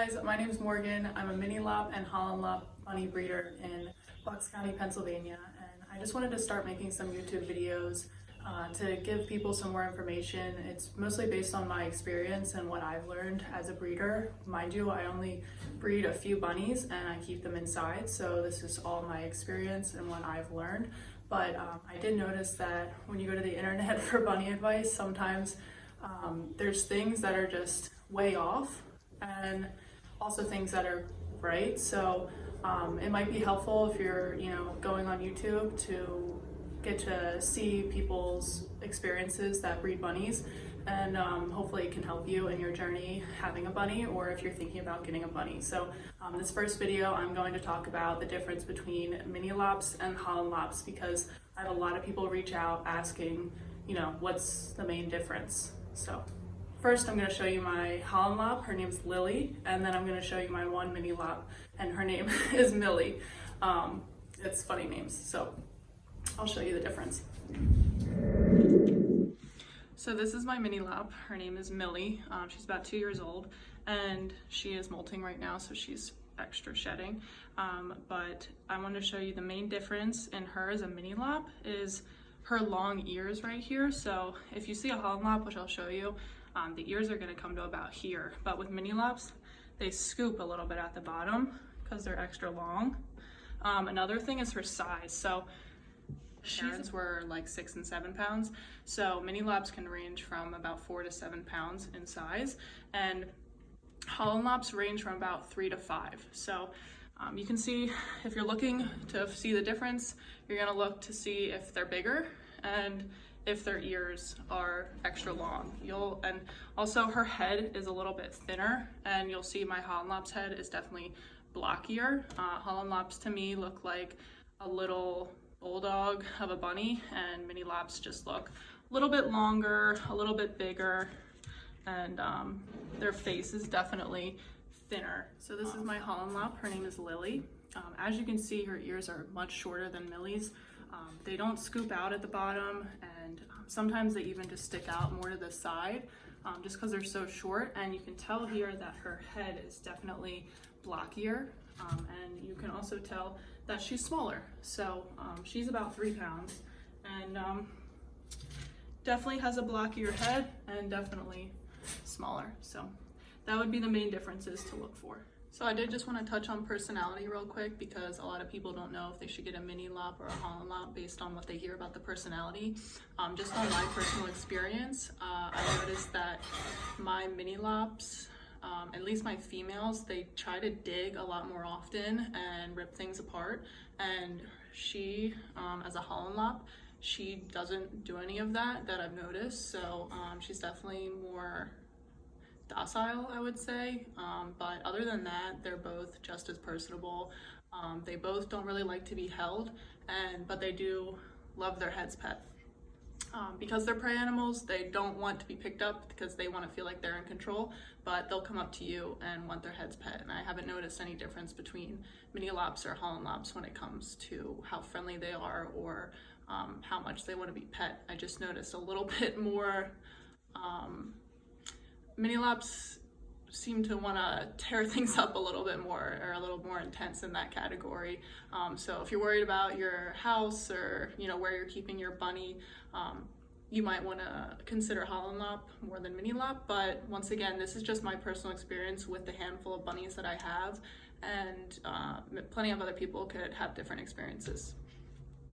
guys, my name is Morgan. I'm a mini lop and Holland Lop bunny breeder in Bucks County, Pennsylvania, and I just wanted to start making some YouTube videos to give people some more information. It's mostly based on my experience and what I've learned as a breeder. Mind you, I only breed a few bunnies and I keep them inside, so this is all my experience and what I've learned. But I did notice that when you go to the internet for bunny advice, sometimes there's things that are just way off and also things that are right. So it might be helpful if you're going on YouTube to get to see people's experiences that breed bunnies, and hopefully it can help you in your journey having a bunny, or if you're thinking about getting a bunny. So this first video I'm going to talk about the difference between mini lops and Holland lops, because I have a lot of people reach out asking what's the main difference. So first, I'm going to show you my Holland Lop. Her name's Lily, and then I'm going to show you my one mini lop, and her name is Millie. It's funny names, so I'll show you the difference. So this is my mini lop. Her name is Millie. She's about 2 years old, and she is molting right now, so she's extra shedding. But I want to show you the main difference in her as a mini lop is her long ears right here. So if you see a Holland Lop, which I'll show you, the ears are going to come to about here, but with mini lops they scoop a little bit at the bottom because they're extra long. Another thing is her size. So parents were like 6 and 7 pounds, so mini lops can range from about 4 to 7 pounds in size, and Holland lops range from about 3 to 5. So you can see, if you're looking to see the difference, you're going to look to see if they're bigger and if their ears are extra long. And also her head is a little bit thinner, and you'll see my Holland Lop's head is definitely blockier. Holland Lops to me look like a little bulldog of a bunny, and mini lops just look a little bit longer, a little bit bigger, and their face is definitely thinner. So this is my Holland Lop. Her name is Lily. As you can see, her ears are much shorter than Millie's. They don't scoop out at the bottom, and sometimes they even just stick out more to the side just because they're so short. And you can tell here that her head is definitely blockier, and you can also tell that she's smaller. So she's about 3 pounds, and definitely has a blockier head and definitely smaller. So that would be the main differences to look for. So I did just want to touch on personality real quick, because a lot of people don't know if they should get a mini lop or a Holland Lop based on what they hear about the personality. Just on my personal experience, I noticed that my mini lops, at least my females, they try to dig a lot more often and rip things apart. And she, as a Holland Lop, she doesn't do any of that I've noticed. So she's definitely more docile, I would say, but other than that, they're both just as personable. They both don't really like to be held, but they do love their heads pet. Because they're prey animals, they don't want to be picked up because they want to feel like they're in control, but they'll come up to you and want their heads pet. And I haven't noticed any difference between mini lops or Holland lops when it comes to how friendly they are or how much they want to be pet. I just noticed a little bit more mini lops seem to want to tear things up a little bit more, or a little more intense in that category. So if you're worried about your house or where you're keeping your bunny, you might want to consider Holland Lop more than mini lop. But once again, this is just my personal experience with the handful of bunnies that I have, and plenty of other people could have different experiences.